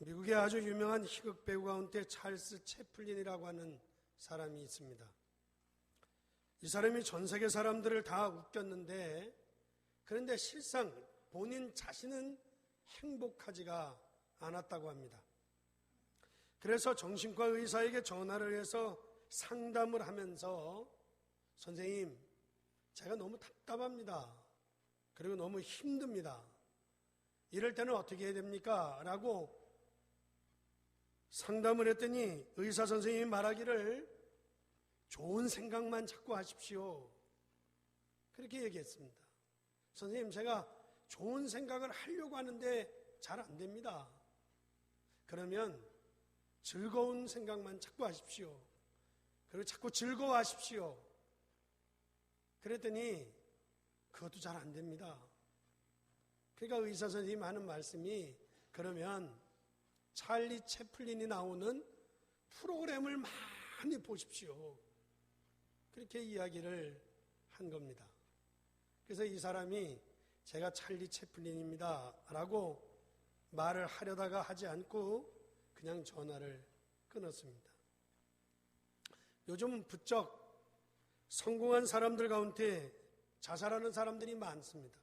미국의 아주 유명한 희극 배우 가운데 찰스 채플린이라고 하는 사람이 있습니다. 이 사람이 전 세계 사람들을 다 웃겼는데, 그런데 실상 본인 자신은 행복하지가 않았다고 합니다. 그래서 정신과 의사에게 전화를 해서 상담을 하면서, 선생님, 제가 너무 답답합니다. 그리고 너무 힘듭니다. 이럴 때는 어떻게 해야 됩니까? 라고 상담을 했더니 의사 선생님이 말하기를 좋은 생각만 자꾸 하십시오. 그렇게 얘기했습니다. 선생님, 제가 좋은 생각을 하려고 하는데 잘 안 됩니다. 그러면 즐거운 생각만 자꾸 하십시오. 그리고 자꾸 즐거워하십시오. 그랬더니 그것도 잘 안 됩니다. 그러니까 의사 선생님이 하는 말씀이, 그러면 찰리 채플린이 나오는 프로그램을 많이 보십시오. 그렇게 이야기를 한 겁니다. 그래서 이 사람이 제가 찰리 채플린입니다 라고 말을 하려다가 하지 않고 그냥 전화를 끊었습니다. 요즘 부쩍 성공한 사람들 가운데 자살하는 사람들이 많습니다.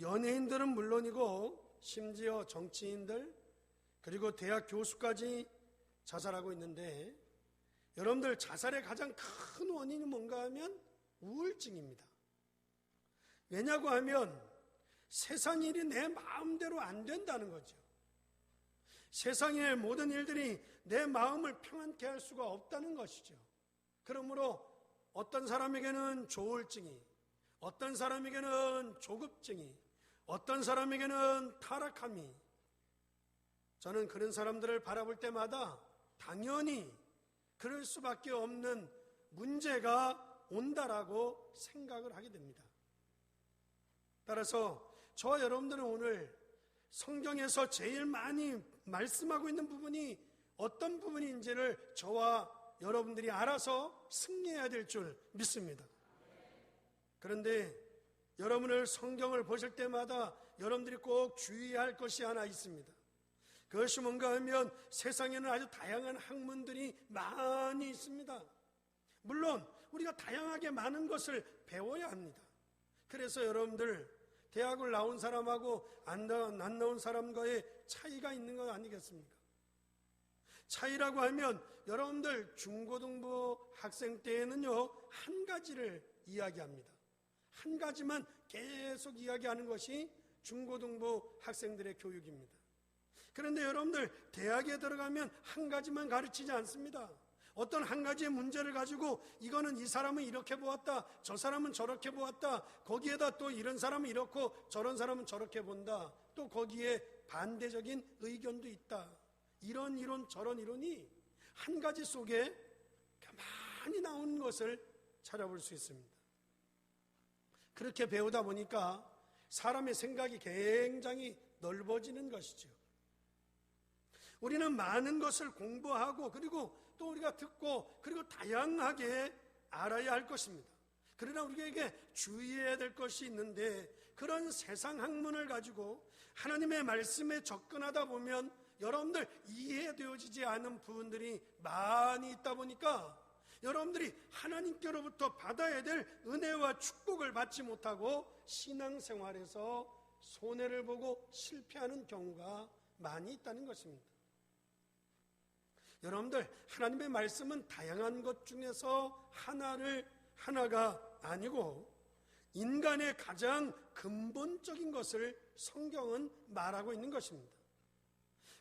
연예인들은 물론이고 심지어 정치인들 그리고 대학 교수까지 자살하고 있는데, 여러분들 자살의 가장 큰 원인이 뭔가 하면 우울증입니다. 왜냐고 하면 세상 일이 내 마음대로 안 된다는 거죠. 세상의 모든 일들이 내 마음을 평안케 할 수가 없다는 것이죠. 그러므로 어떤 사람에게는 조울증이, 어떤 사람에게는 조급증이, 어떤 사람에게는 타락함이, 저는 그런 사람들을 바라볼 때마다 당연히 그럴 수밖에 없는 문제가 온다라고 생각을 하게 됩니다. 따라서 저와 여러분들은 오늘 성경에서 제일 많이 말씀하고 있는 부분이 어떤 부분인지를 저와 여러분들이 알아서 승리해야 될 줄 믿습니다. 그런데 여러분을 성경을 보실 때마다 여러분들이 꼭 주의해야 할 것이 하나 있습니다. 그것이 뭔가 하면 세상에는 아주 다양한 학문들이 많이 있습니다. 물론 우리가 다양하게 많은 것을 배워야 합니다. 그래서 여러분들 대학을 나온 사람하고 안 나온 사람과의 차이가 있는 것 아니겠습니까? 차이라고 하면 여러분들 중고등부 학생 때에는요, 한 가지를 이야기합니다. 한 가지만 계속 이야기하는 것이 중고등부 학생들의 교육입니다. 그런데 여러분들 대학에 들어가면 한 가지만 가르치지 않습니다. 어떤 한 가지의 문제를 가지고 이거는 이 사람은 이렇게 보았다, 저 사람은 저렇게 보았다, 거기에다 또 이런 사람은 이렇고 저런 사람은 저렇게 본다, 또 거기에 반대적인 의견도 있다. 이런 이론 저런 이론이 한 가지 속에 가만히 나오는 것을 찾아볼 수 있습니다. 그렇게 배우다 보니까 사람의 생각이 굉장히 넓어지는 것이죠. 우리는 많은 것을 공부하고 그리고 또 우리가 듣고 그리고 다양하게 알아야 할 것입니다. 그러나 우리에게 주의해야 될 것이 있는데, 그런 세상 학문을 가지고 하나님의 말씀에 접근하다 보면 여러분들 이해되어지지 않은 부분들이 많이 있다 보니까 여러분들이 하나님께로부터 받아야 될 은혜와 축복을 받지 못하고 신앙생활에서 손해를 보고 실패하는 경우가 많이 있다는 것입니다. 여러분들, 하나님의 말씀은 다양한 것 중에서 하나가 아니고 인간의 가장 근본적인 것을 성경은 말하고 있는 것입니다.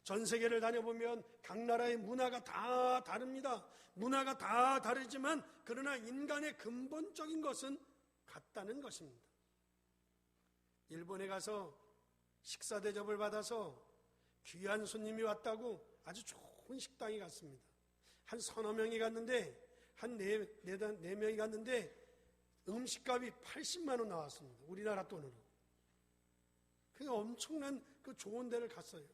전 세계를 다녀보면 각 나라의 문화가 다 다릅니다. 문화가 다 다르지만 그러나 인간의 근본적인 것은 같다는 것입니다. 일본에 가서 식사 대접을 받아서 귀한 손님이 왔다고 아주 좋은 식당에 갔습니다. 한 서너 명이 갔는데, 한 네 명이 갔는데 음식값이 80만 원 나왔습니다. 우리나라 돈으로. 그게 엄청난 그 좋은 데를 갔어요.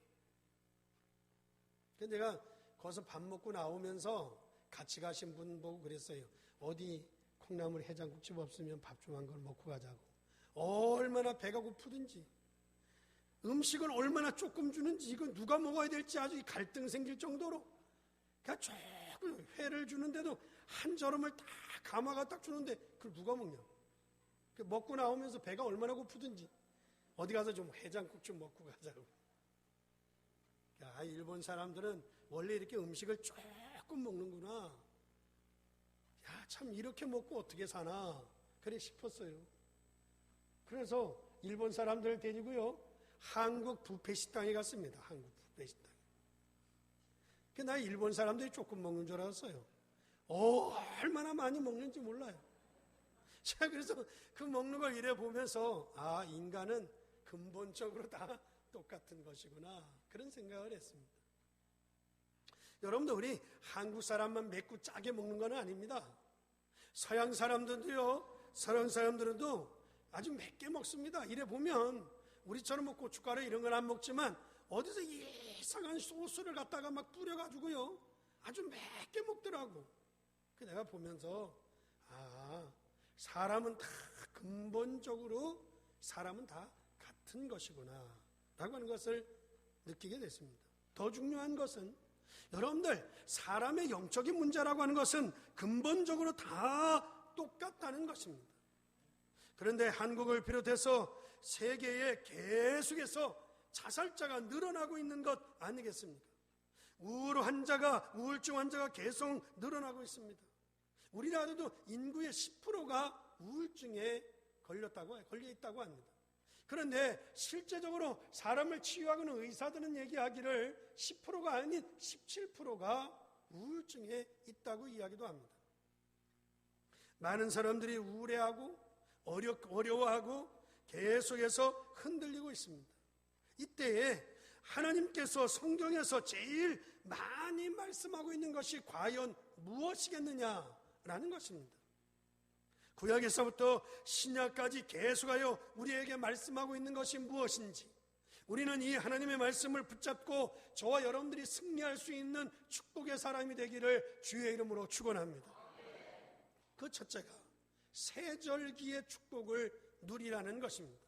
그래서 내가 거기서 밥 먹고 나오면서 같이 가신 분 보고 그랬어요. 어디 콩나물 해장국집 없으면 밥 좀 한 걸 먹고 가자고. 얼마나 배가 고프든지. 음식을 얼마나 조금 주는지, 이거 누가 먹어야 될지 아주 갈등 생길 정도로, 그냥 조금 회를 주는데도 한 저름을 딱 감아가 딱 주는데 그걸 누가 먹냐? 먹고 나오면서 배가 얼마나 고프든지 어디 가서 좀 해장국 좀 먹고 가자고. 야, 일본 사람들은 원래 이렇게 음식을 조금 먹는구나. 야, 참 이렇게 먹고 어떻게 사나 그래 싶었어요. 그래서 일본 사람들을 데리고요, 한국 뷔페 식당에 갔습니다. 한국 뷔페 식당. 나 일본 사람들이 조금 먹는 줄 알았어요. 얼마나 많이 먹는지 몰라요. 제가 그래서 그 먹는 걸 이래 보면서, 아, 인간은 근본적으로 다 똑같은 것이구나, 그런 생각을 했습니다. 여러분들, 우리 한국 사람만 맵고 짜게 먹는 건 아닙니다. 서양 사람들도요, 서양 사람들도 아주 맵게 먹습니다. 이래 보면 우리처럼 뭐 고춧가루 이런 건 안 먹지만 어디서 이상한 소스를 갖다가 막 뿌려가지고요, 아주 맵게 먹더라고. 내가 보면서, 아, 사람은 다 근본적으로 사람은 다 같은 것이구나 라고 하는 것을 느끼게 됐습니다. 더 중요한 것은, 여러분들, 사람의 영적인 문제라고 하는 것은 근본적으로 다 똑같다는 것입니다. 그런데 한국을 비롯해서 세계에 계속해서 자살자가 늘어나고 있는 것 아니겠습니까? 우울증 환자가 계속 늘어나고 있습니다. 우리나라도 인구의 10%가 우울증에 걸려 있다고 합니다. 그런데 실제적으로 사람을 치유하는 의사들은 얘기하기를 10%가 아닌 17%가 우울증에 있다고 이야기도 합니다. 많은 사람들이 우울해하고 어려워하고 계속해서 흔들리고 있습니다. 이때에 하나님께서 성경에서 제일 많이 말씀하고 있는 것이 과연 무엇이겠느냐라는 것입니다. 구약에서부터 신약까지 계속하여 우리에게 말씀하고 있는 것이 무엇인지, 우리는 이 하나님의 말씀을 붙잡고 저와 여러분들이 승리할 수 있는 축복의 사람이 되기를 주의 이름으로 축원합니다. 그 첫째가 세절기의 축복을 누리라는 것입니다.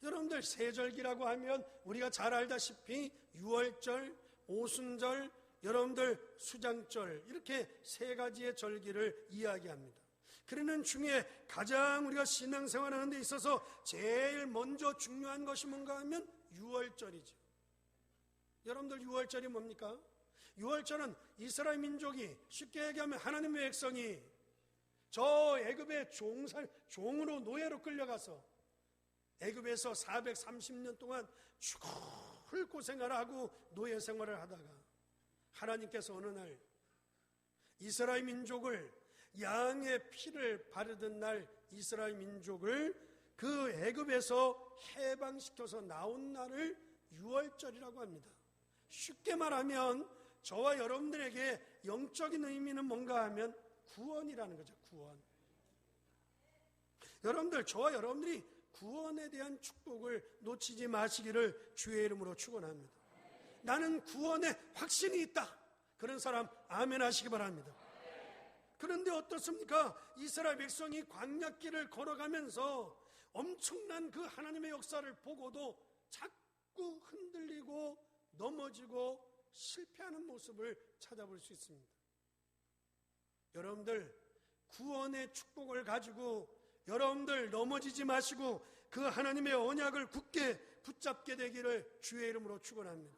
여러분들, 세절기라고 하면 우리가 잘 알다시피 유월절, 오순절, 여러분들 수장절, 이렇게 세 가지의 절기를 이야기합니다. 그러는 중에 가장 우리가 신앙생활하는 데 있어서 제일 먼저 중요한 것이 뭔가 하면 유월절이죠. 여러분들, 유월절이 뭡니까? 유월절은 이스라엘 민족이, 쉽게 얘기하면 하나님의 백성이 저 애굽의 종으로 노예로 끌려가서 애굽에서 430년 동안 죽을 고생을 하고 노예 생활을 하다가 하나님께서 어느 날 이스라엘 민족을, 양의 피를 바르던 날 이스라엘 민족을 그 애굽에서 해방시켜서 나온 날을 유월절이라고 합니다. 쉽게 말하면 저와 여러분들에게 영적인 의미는 뭔가 하면 구원이라는 거죠. 구원. 여러분들, 저와 여러분들이 구원에 대한 축복을 놓치지 마시기를 주의 이름으로 축원합니다. 나는 구원에 확신이 있다, 그런 사람 아멘 하시기 바랍니다. 그런데 어떻습니까? 이스라엘 백성이 광야길을 걸어가면서 엄청난 그 하나님의 역사를 보고도 자꾸 흔들리고 넘어지고 실패하는 모습을 찾아볼 수 있습니다. 여러분들, 구원의 축복을 가지고 여러분들 넘어지지 마시고 그 하나님의 언약을 굳게 붙잡게 되기를 주의 이름으로 축원합니다.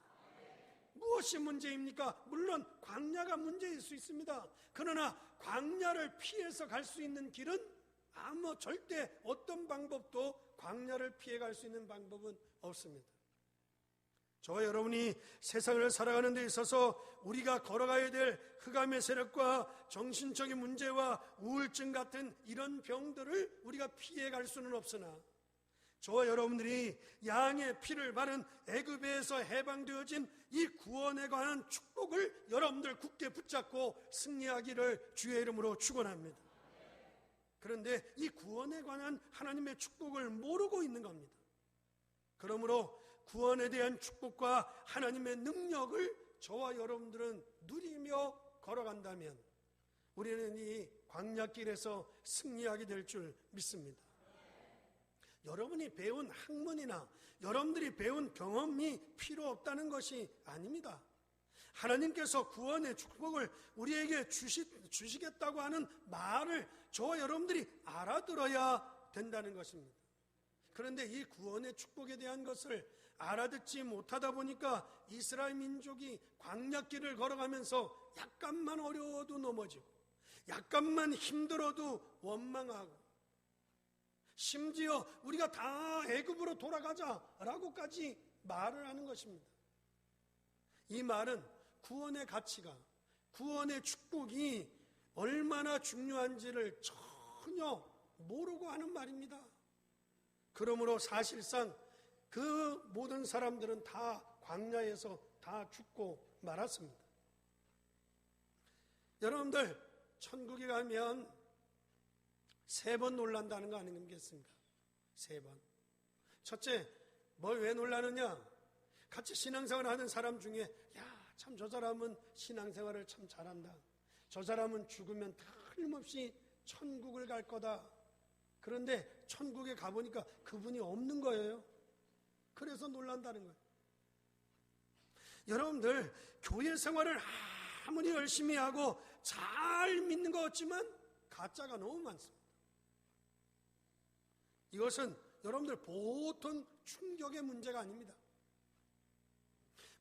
무엇이 문제입니까? 물론 광야가 문제일 수 있습니다. 그러나 광야를 피해서 갈 수 있는 길은 절대 어떤 방법도 광야를 피해 갈 수 있는 방법은 없습니다. 저와 여러분이 세상을 살아가는 데 있어서 우리가 걸어가야 될 흑암의 세력과 정신적인 문제와 우울증 같은 이런 병들을 우리가 피해 갈 수는 없으나, 저와 여러분들이 양의 피를 바른 애굽에서 해방되어진 이 구원에 관한 축복을 여러분들 굳게 붙잡고 승리하기를 주의 이름으로 축원합니다. 그런데 이 구원에 관한 하나님의 축복을 모르고 있는 겁니다. 그러므로 구원에 대한 축복과 하나님의 능력을 저와 여러분들은 누리며 걸어간다면 우리는 이 광야길에서 승리하게 될 줄 믿습니다. 여러분이 배운 학문이나 여러분들이 배운 경험이 필요 없다는 것이 아닙니다. 하나님께서 구원의 축복을 우리에게 주시겠다고 하는 말을 저와 여러분들이 알아들어야 된다는 것입니다. 그런데 이 구원의 축복에 대한 것을 알아듣지 못하다 보니까 이스라엘 민족이 광야길을 걸어가면서 약간만 어려워도 넘어지고 약간만 힘들어도 원망하고 심지어 우리가 다 애굽으로 돌아가자라고까지 말을 하는 것입니다. 이 말은 구원의 가치가, 구원의 축복이 얼마나 중요한지를 전혀 모르고 하는 말입니다. 그러므로 사실상 그 모든 사람들은 다 광야에서 다 죽고 말았습니다. 여러분들 천국에 가면 3번 놀란다는 거 아니겠습니까? 3번. 첫째, 뭘 왜 놀라느냐? 같이 신앙생활을 하는 사람 중에 야, 참 저 사람은 신앙생활을 참 잘한다. 저 사람은 죽으면 틀림없이 천국을 갈 거다. 그런데 천국에 가보니까 그분이 없는 거예요. 그래서 놀란다는 거예요. 여러분들 교회 생활을 아무리 열심히 하고 잘 믿는 것 같지만 가짜가 너무 많습니다. 이것은 여러분들 보통 충격의 문제가 아닙니다.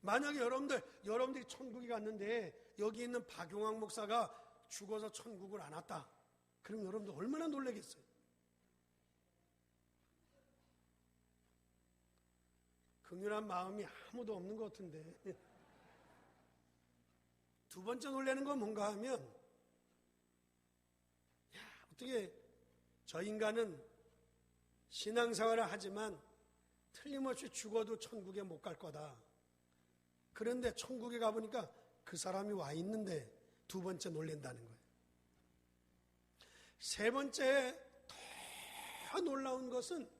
만약에 여러분들이 천국에 갔는데 여기 있는 박용학 목사가 죽어서 천국을 안 왔다. 그럼 여러분들 얼마나 놀라겠어요? 긍휼한 마음이 아무도 없는 것 같은데. 두 번째 놀라는 건 뭔가 하면 어떻게 저 인간은 신앙생활을 하지만 틀림없이 죽어도 천국에 못 갈 거다. 그런데 천국에 가보니까 그 사람이 와 있는데 두 번째 놀란다는 거예요. 세 번째 더 놀라운 것은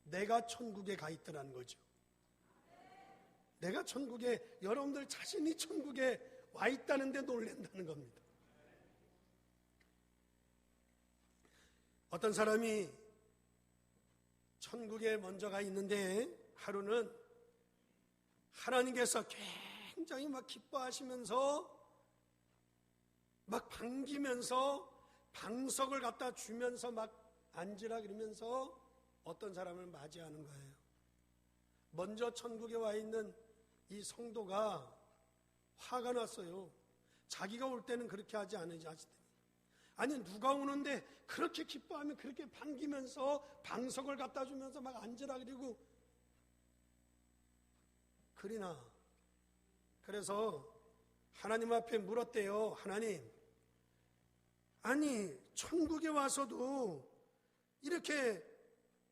내가 천국에 가 있더라는 거죠. 내가 천국에, 여러분들 자신이 천국에 와 있다는데 놀란다는 겁니다. 어떤 사람이 천국에 먼저 가 있는데 하루는 하나님께서 굉장히 막 기뻐하시면서 막 반기면서 방석을 갖다 주면서 막 앉으라 그러면서 어떤 사람을 맞이하는 거예요. 먼저 천국에 와 있는 이 성도가 화가 났어요. 자기가 올 때는 그렇게 하지 않으시더니, 아니 누가 오는데 그렇게 기뻐하면 그렇게 반기면서 방석을 갖다 주면서 막 앉으라 그리고 그러나. 그래서 하나님 앞에 물었대요. 하나님, 아니 천국에 와서도 이렇게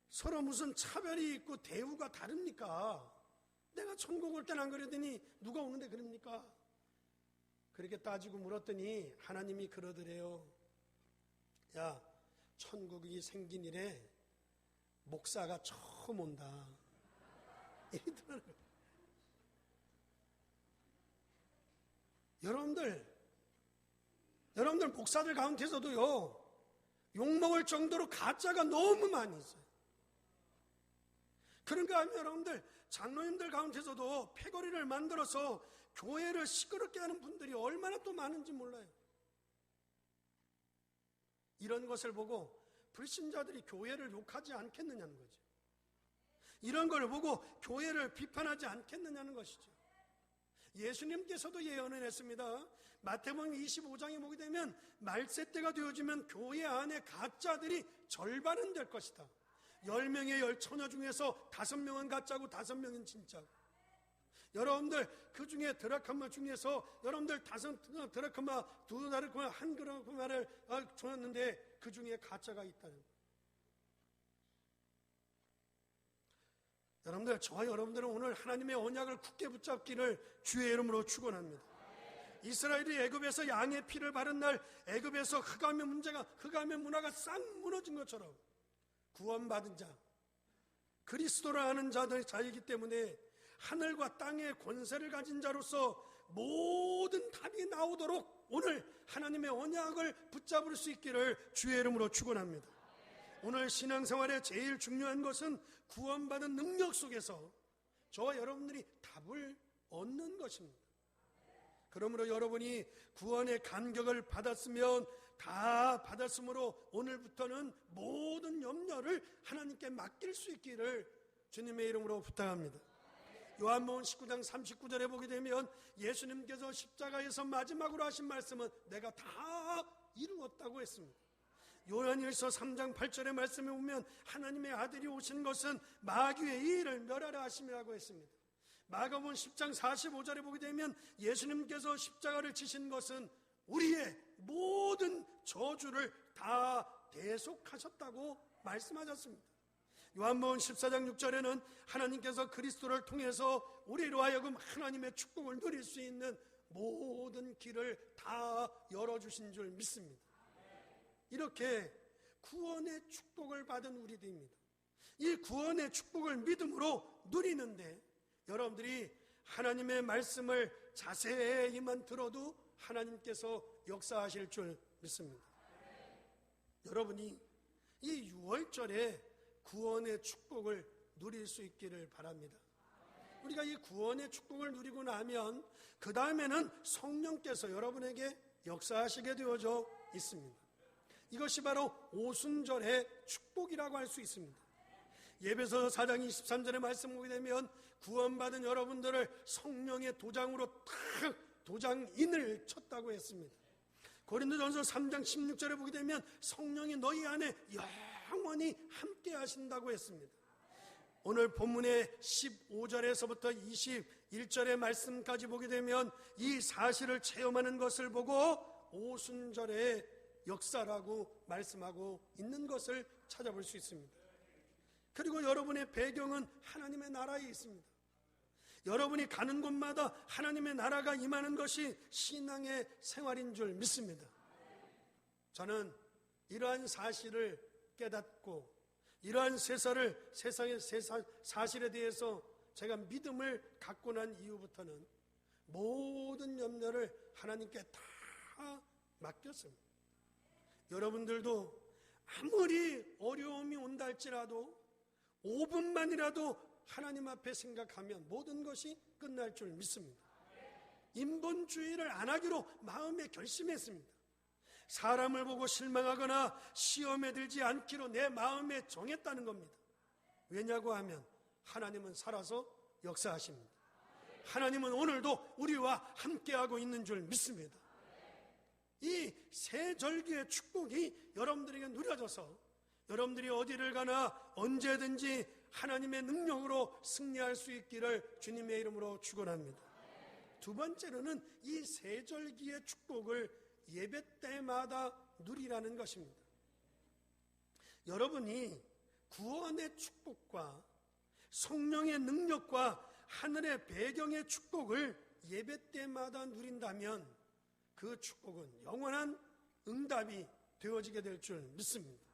서로 무슨 차별이 있고 대우가 다릅니까? 내가 천국 올 때는 안 그러더니 누가 오는데 그럽니까? 그렇게 따지고 물었더니 하나님이 그러더래요. 야, 천국이 생긴 이래 목사가 처음 온다. 이러더라고요. 여러분들 목사들 가운데서도요, 욕먹을 정도로 가짜가 너무 많이 있어요. 그런가 하면 여러분들 장로님들 가운데서도 패거리를 만들어서 교회를 시끄럽게 하는 분들이 얼마나 또 많은지 몰라요. 이런 것을 보고 불신자들이 교회를 욕하지 않겠느냐는 거죠. 이런 걸 보고 교회를 비판하지 않겠느냐는 것이죠. 예수님께서도 예언을 했습니다. 마태복음 25장에 보게 되면 말세 때가 되어지면 교회 안에 가짜들이 절반은 될 것이다. 10명의 처녀 중에서 5명은 가짜고 5명은 진짜고. 여러분들 그 중에 드라크마 중에서 여러분들 5 드라크마, 2 드라크마, 1 드라크마를 줬는데 그 중에 가짜가 있다는 거예요. 여러분들, 저와 여러분들은 오늘 하나님의 언약을 굳게 붙잡기를 주의 이름으로 축원합니다. 이스라엘이 애굽에서 양의 피를 바른 날 애굽에서 흑암의 문화가 싹 무너진 것처럼 구원받은 자, 그리스도를 아는 자이기 때문에 하늘과 땅의 권세를 가진 자로서 모든 답이 나오도록 오늘 하나님의 언약을 붙잡을 수 있기를 주의 이름으로 축원합니다. 오늘 신앙생활에 제일 중요한 것은 구원받은 능력 속에서 저와 여러분들이 답을 얻는 것입니다. 그러므로 여러분이 구원의 감격을 받았으면 다 받았으므로 오늘부터는 모든 염려를 하나님께 맡길 수 있기를 주님의 이름으로 부탁합니다. 요한복음 19장 39절에 보게 되면 예수님께서 십자가에서 마지막으로 하신 말씀은 내가 다 이루었다고 했습니다. 요한일서 3장 8절의 말씀에 보면 하나님의 아들이 오신 것은 마귀의 일을 멸하라 하심이라고 했습니다. 마가복음 10장 45절에 보게 되면 예수님께서 십자가를 지신 것은 우리의 모든 저주를 다 대속하셨다고 말씀하셨습니다. 요한복음 14장 6절에는 하나님께서 그리스도를 통해서 우리로 하여금 하나님의 축복을 누릴 수 있는 모든 길을 다 열어주신 줄 믿습니다. 이렇게 구원의 축복을 받은 우리들입니다. 이 구원의 축복을 믿음으로 누리는데 여러분들이 하나님의 말씀을 자세히만 들어도 하나님께서 역사하실 줄 믿습니다. 여러분이 이 6월절에 구원의 축복을 누릴 수 있기를 바랍니다. 우리가 이 구원의 축복을 누리고 나면 그 다음에는 성령께서 여러분에게 역사하시게 되어져 있습니다. 이것이 바로 오순절의 축복이라고 할 수 있습니다. 예배서 4장 23절의 말씀 보게 되면 구원받은 여러분들을 성령의 도장으로 탁 도장인을 쳤다고 했습니다. 고린도전서 3장 16절에 보게 되면 성령이 너희 안에 영원히 함께 하신다고 했습니다. 오늘 본문의 15절에서부터 21절의 말씀까지 보게 되면 이 사실을 체험하는 것을 보고 오순절의 역사라고 말씀하고 있는 것을 찾아볼 수 있습니다. 그리고 여러분의 배경은 하나님의 나라에 있습니다. 여러분이 가는 곳마다 하나님의 나라가 임하는 것이 신앙의 생활인 줄 믿습니다. 저는 이러한 사실을 깨닫고 이러한 세상의 사실에 대해서 제가 믿음을 갖고 난 이후부터는 모든 염려를 하나님께 다 맡겼습니다. 여러분들도 아무리 어려움이 온다 할지라도 5분만이라도 하나님 앞에 생각하면 모든 것이 끝날 줄 믿습니다. 인본주의를 안 하기로 마음에 결심했습니다. 사람을 보고 실망하거나 시험에 들지 않기로 내 마음에 정했다는 겁니다. 왜냐고 하면 하나님은 살아서 역사하십니다. 하나님은 오늘도 우리와 함께하고 있는 줄 믿습니다. 이 새 절기의 축복이 여러분들에게 누려져서 여러분들이 어디를 가나 언제든지 하나님의 능력으로 승리할 수 있기를 주님의 이름으로 축원합니다. 두 번째로는 이 새 절기의 축복을 예배 때마다 누리라는 것입니다. 여러분이 구원의 축복과 성령의 능력과 하늘의 배경의 축복을 예배 때마다 누린다면 그 축복은 영원한 응답이 되어지게 될 줄 믿습니다.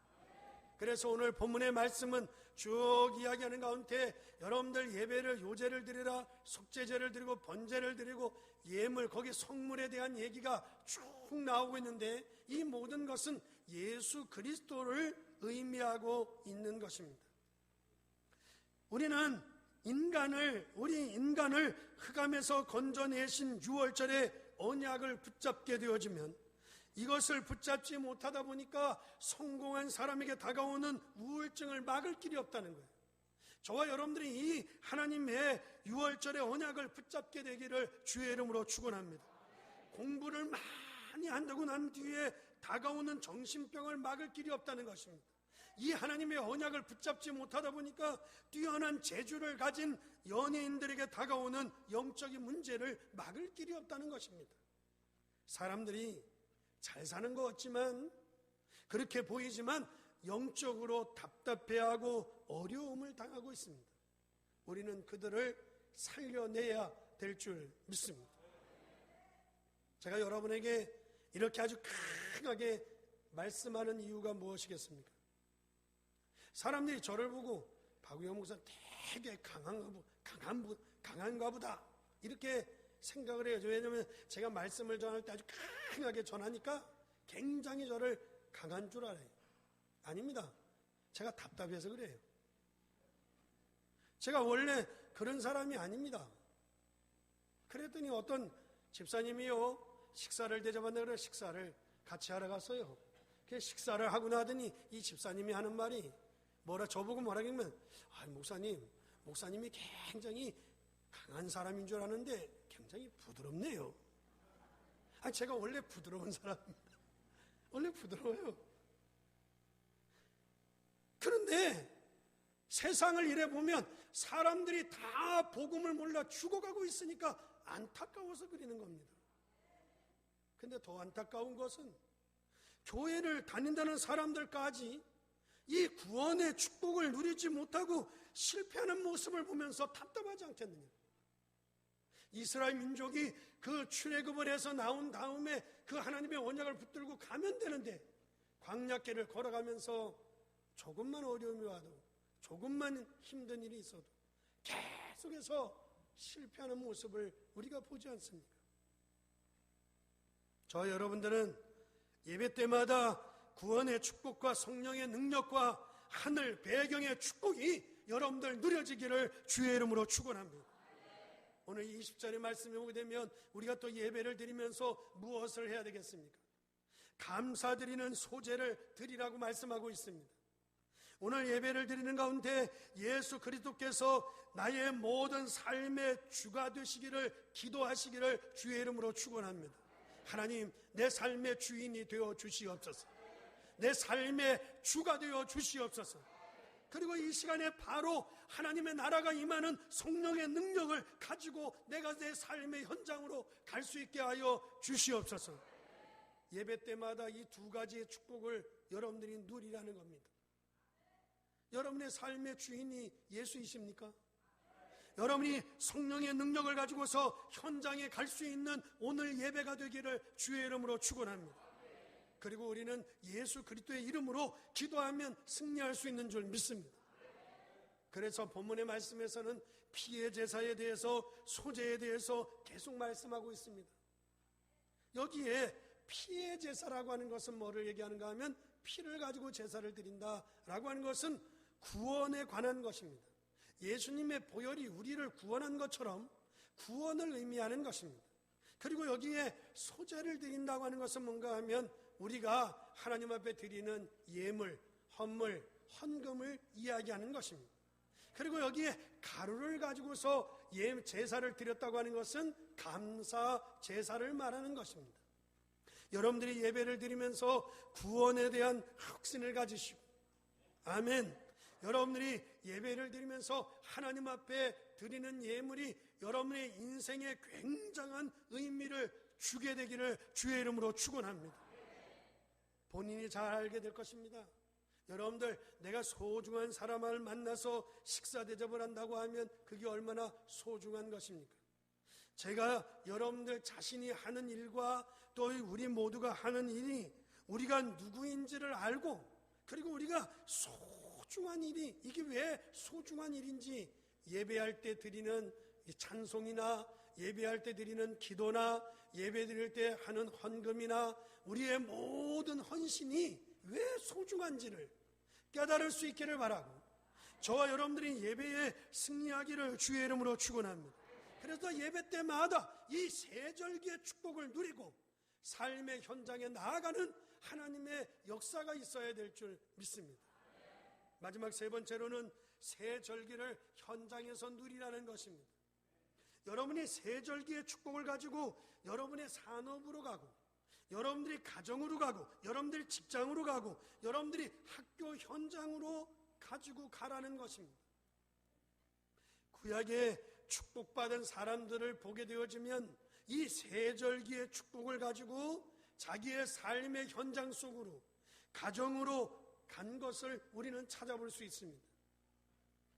그래서 오늘 본문의 말씀은 쭉 이야기하는 가운데 여러분들 예배를 요제를 드리라, 속죄제를 드리고 번제를 드리고 예물, 거기 성물에 대한 얘기가 쭉 나오고 있는데 이 모든 것은 예수 그리스도를 의미하고 있는 것입니다. 우리 인간을 흑암에서 건져내신 6월절에 언약을 붙잡게 되어지면 이것을 붙잡지 못하다 보니까 성공한 사람에게 다가오는 우울증을 막을 길이 없다는 거예요. 저와 여러분들이 이 하나님의 6월절의 언약을 붙잡게 되기를 주의 이름으로 축원합니다. 공부를 많이 한다고 난 뒤에 다가오는 정신병을 막을 길이 없다는 것입니다. 이 하나님의 언약을 붙잡지 못하다 보니까 뛰어난 재주를 가진 연예인들에게 다가오는 영적인 문제를 막을 길이 없다는 것입니다. 사람들이 잘 사는 것 같지만 그렇게 보이지만 영적으로 답답해하고 어려움을 당하고 있습니다. 우리는 그들을 살려내야 될 줄 믿습니다. 제가 여러분에게 이렇게 아주 강하게 말씀하는 이유가 무엇이겠습니까? 사람들이 저를 보고 박우영 목사 되게 강한가 보다 이렇게 생각을 해요. 왜냐하면 제가 말씀을 전할 때 아주 강하게 전하니까 굉장히 저를 강한 줄 알아요. 아닙니다. 제가 답답해서 그래요. 제가 원래 그런 사람이 아닙니다. 그랬더니 어떤 집사님이요, 식사를 대접한다고 그래 식사를 같이 하러 갔어요. 그 식사를 하고 나더니 이 집사님이 하는 말이 저보고 뭐라 그러면, 목사님이 굉장히 강한 사람인 줄 아는데 굉장히 부드럽네요. 제가 원래 부드러운 사람입니다. 원래 부드러워요. 그런데 세상을 이래 보면 사람들이 다 복음을 몰라 죽어가고 있으니까 안타까워서 그러는 겁니다. 근데 더 안타까운 것은 교회를 다닌다는 사람들까지 이 구원의 축복을 누리지 못하고 실패하는 모습을 보면서 답답하지 않겠느냐. 이스라엘 민족이 그 출애굽을 해서 나온 다음에 그 하나님의 언약을 붙들고 가면 되는데 광야길을 걸어가면서 조금만 어려움이 와도 조금만 힘든 일이 있어도 계속해서 실패하는 모습을 우리가 보지 않습니까? 저 여러분들은 예배 때마다 구원의 축복과 성령의 능력과 하늘 배경의 축복이 여러분들 누려지기를 주의 이름으로 축원합니다. 오늘 20절의 말씀에 오게 되면 우리가 또 예배를 드리면서 무엇을 해야 되겠습니까? 감사드리는 소제를 드리라고 말씀하고 있습니다. 오늘 예배를 드리는 가운데 예수 그리스도께서 나의 모든 삶의 주가 되시기를 기도하시기를 주의 이름으로 축원합니다. 하나님, 내 삶의 주인이 되어 주시옵소서. 내 삶의 주가 되어 주시옵소서. 그리고 이 시간에 바로 하나님의 나라가 임하는 성령의 능력을 가지고 내가 내 삶의 현장으로 갈 수 있게 하여 주시옵소서. 예배 때마다 이 두 가지의 축복을 여러분들이 누리라는 겁니다. 여러분의 삶의 주인이 예수이십니까? 여러분이 성령의 능력을 가지고서 현장에 갈 수 있는 오늘 예배가 되기를 주의 이름으로 축원합니다. 그리고 우리는 예수 그리스도의 이름으로 기도하면 승리할 수 있는 줄 믿습니다. 그래서 본문의 말씀에서는 피의 제사에 대해서 소제에 대해서 계속 말씀하고 있습니다. 여기에 피의 제사라고 하는 것은 뭐를 얘기하는가 하면 피를 가지고 제사를 드린다라고 하는 것은 구원에 관한 것입니다. 예수님의 보혈이 우리를 구원한 것처럼 구원을 의미하는 것입니다. 그리고 여기에 소제를 드린다고 하는 것은 뭔가 하면 우리가 하나님 앞에 드리는 예물, 헌물, 헌금을 이야기하는 것입니다. 그리고 여기에 가루를 가지고서 제사를 드렸다고 하는 것은 감사 제사를 말하는 것입니다. 여러분들이 예배를 드리면서 구원에 대한 확신을 가지시고, 아멘. 여러분들이 예배를 드리면서 하나님 앞에 드리는 예물이 여러분의 인생에 굉장한 의미를 주게 되기를 주의 이름으로 축원합니다. 본인이 잘 알게 될 것입니다. 여러분들, 내가 소중한 사람을 만나서 식사 대접을 한다고 하면 그게 얼마나 소중한 것입니까? 제가 여러분들 자신이 하는 일과 또 우리 모두가 하는 일이 우리가 누구인지를 알고, 그리고 우리가 소중한 일이 이게 왜 소중한 일인지 예배할 때 드리는 찬송이나 예배할 때 드리는 기도나 예배 드릴 때 하는 헌금이나 우리의 모든 헌신이 왜 소중한지를 깨달을 수 있기를 바라고, 저와 여러분들이 예배에 승리하기를 주의 이름으로 축원합니다. 그래서 예배 때마다 이 세절기의 축복을 누리고 삶의 현장에 나아가는 하나님의 역사가 있어야 될 줄 믿습니다. 마지막 세 번째로는 세절기를 현장에서 누리라는 것입니다. 여러분이 세절기의 축복을 가지고 여러분의 산업으로 가고, 여러분들이 가정으로 가고, 여러분들이 직장으로 가고, 여러분들이 학교 현장으로 가지고 가라는 것입니다. 구약의 축복받은 사람들을 보게 되어지면 이 세절기의 축복을 가지고 자기의 삶의 현장 속으로, 가정으로 간 것을 우리는 찾아볼 수 있습니다.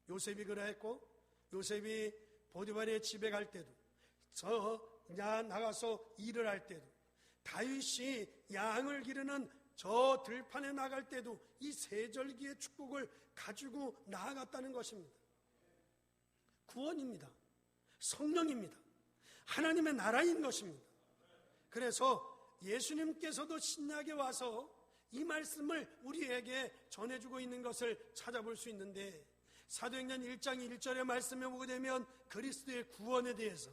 요셉이 그러했고, 요셉이 보디발의 집에 갈 때도, 나가서 일을 할 때도, 다윗이 양을 기르는 저 들판에 나갈 때도 이 세절기의 축복을 가지고 나아갔다는 것입니다. 구원입니다. 성령입니다. 하나님의 나라인 것입니다. 그래서 예수님께서도 신약에 와서 이 말씀을 우리에게 전해주고 있는 것을 찾아볼 수 있는데, 사도행전 1장 1절의 말씀에 보게 되면 그리스도의 구원에 대해서,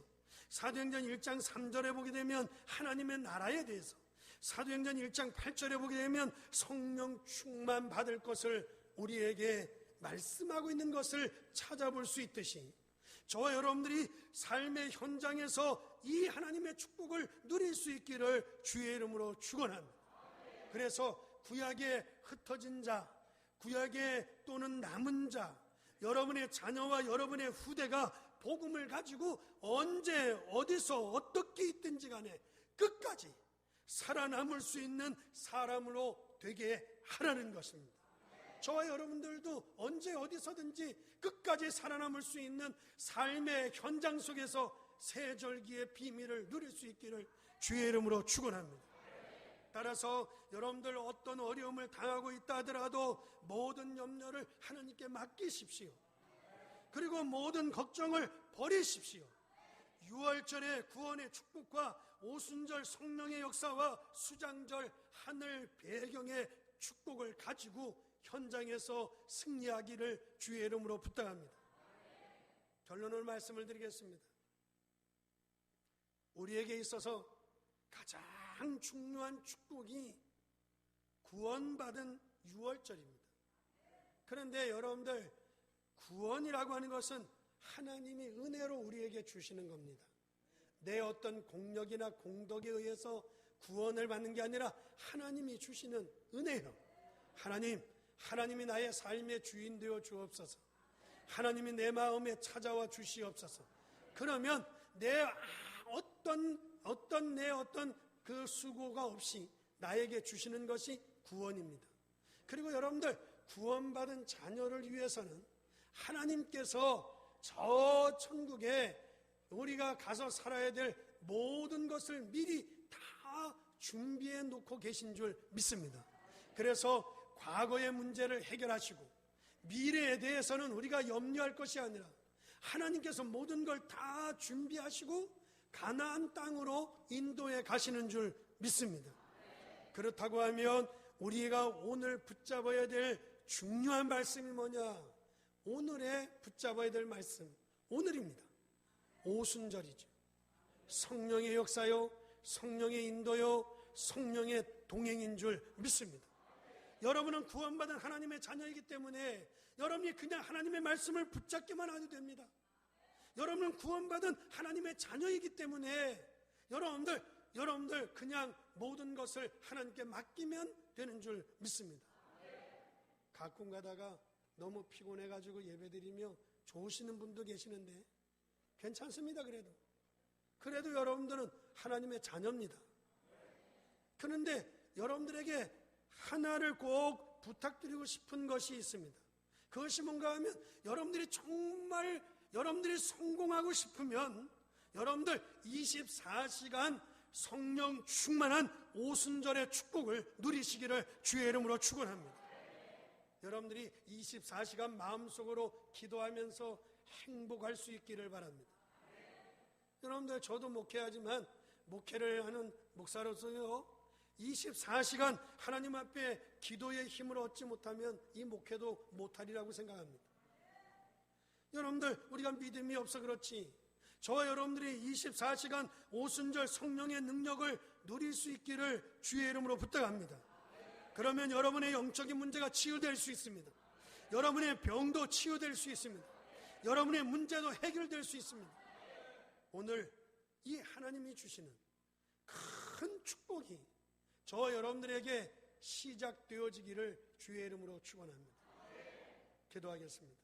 사도행전 1장 3절에 보게 되면 하나님의 나라에 대해서, 사도행전 1장 8절에 보게 되면 성령 충만 받을 것을 우리에게 말씀하고 있는 것을 찾아볼 수 있듯이, 저와 여러분들이 삶의 현장에서 이 하나님의 축복을 누릴 수 있기를 주의 이름으로 축원합니다. 그래서 구약에 흩어진 자, 구약에 또는 남은 자, 여러분의 자녀와 여러분의 후대가 복음을 가지고 언제 어디서 어떻게 있든지 간에 끝까지 살아남을 수 있는 사람으로 되게 하라는 것입니다. 저와 여러분들도 언제 어디서든지 끝까지 살아남을 수 있는 삶의 현장 속에서 새절기의 비밀을 누릴 수 있기를 주의 이름으로 축원합니다. 따라서 여러분들 어떤 어려움을 당하고 있다 하더라도 모든 염려를 하나님께 맡기십시오. 그리고 모든 걱정을 버리십시오. 6월절의 구원의 축복과 오순절 성령의 역사와 수장절 하늘 배경의 축복을 가지고 현장에서 승리하기를 주의 이름으로 부탁합니다. 결론을 말씀을 드리겠습니다. 우리에게 있어서 가장 중요한 축복이 구원받은 6월절입니다. 그런데 여러분들, 구원이라고 하는 것은 하나님이 은혜로 우리에게 주시는 겁니다. 내 어떤 공력이나 공덕에 의해서 구원을 받는 게 아니라 하나님이 주시는 은혜요. 하나님이 나의 삶의 주인 되어 주옵소서. 하나님이 내 마음에 찾아와 주시옵소서. 그러면 내 어떤 그 수고가 없이 나에게 주시는 것이 구원입니다. 그리고 여러분들, 구원받은 자녀를 위해서는 하나님께서 저 천국에 우리가 가서 살아야 될 모든 것을 미리 다 준비해 놓고 계신 줄 믿습니다. 그래서 과거의 문제를 해결하시고 미래에 대해서는 우리가 염려할 것이 아니라 하나님께서 모든 걸 다 준비하시고 가나안 땅으로 인도해 가시는 줄 믿습니다. 그렇다고 하면 우리가 오늘 붙잡아야 될 중요한 말씀이 뭐냐? 오늘의 붙잡아야 될 말씀, 오늘입니다. 오순절이죠. 성령의 역사요, 성령의 인도요, 성령의 동행인 줄 믿습니다. 여러분은 구원받은 하나님의 자녀이기 때문에 여러분이 그냥 하나님의 말씀을 붙잡기만 해도 됩니다. 여러분은 구원받은 하나님의 자녀이기 때문에 여러분들 그냥 모든 것을 하나님께 맡기면 되는 줄 믿습니다. 가끔 가다가 너무 피곤해가지고 예배드리며 좋으시는 분도 계시는데 괜찮습니다. 그래도 여러분들은 하나님의 자녀입니다. 그런데 여러분들에게 하나를 꼭 부탁드리고 싶은 것이 있습니다. 그것이 뭔가 하면 여러분들이 성공하고 싶으면 여러분들 24시간 성령 충만한 오순절의 축복을 누리시기를 주의 이름으로 축원합니다. 여러분들이 24시간 마음속으로 기도하면서 행복할 수 있기를 바랍니다. 여러분들, 저도 목회하지만 목회를 하는 목사로서요, 24시간 하나님 앞에 기도의 힘을 얻지 못하면 이 목회도 못하리라고 생각합니다. 여러분들, 우리가 믿음이 없어 그렇지, 저와 여러분들이 24시간 오순절 성령의 능력을 누릴 수 있기를 주의 이름으로 부탁합니다. 그러면 여러분의 영적인 문제가 치유될 수 있습니다. 여러분의 병도 치유될 수 있습니다. 여러분의 문제도 해결될 수 있습니다. 오늘 이 하나님이 주시는 큰 축복이 저와 여러분들에게 시작되어지기를 주의 이름으로 축원합니다. 기도하겠습니다.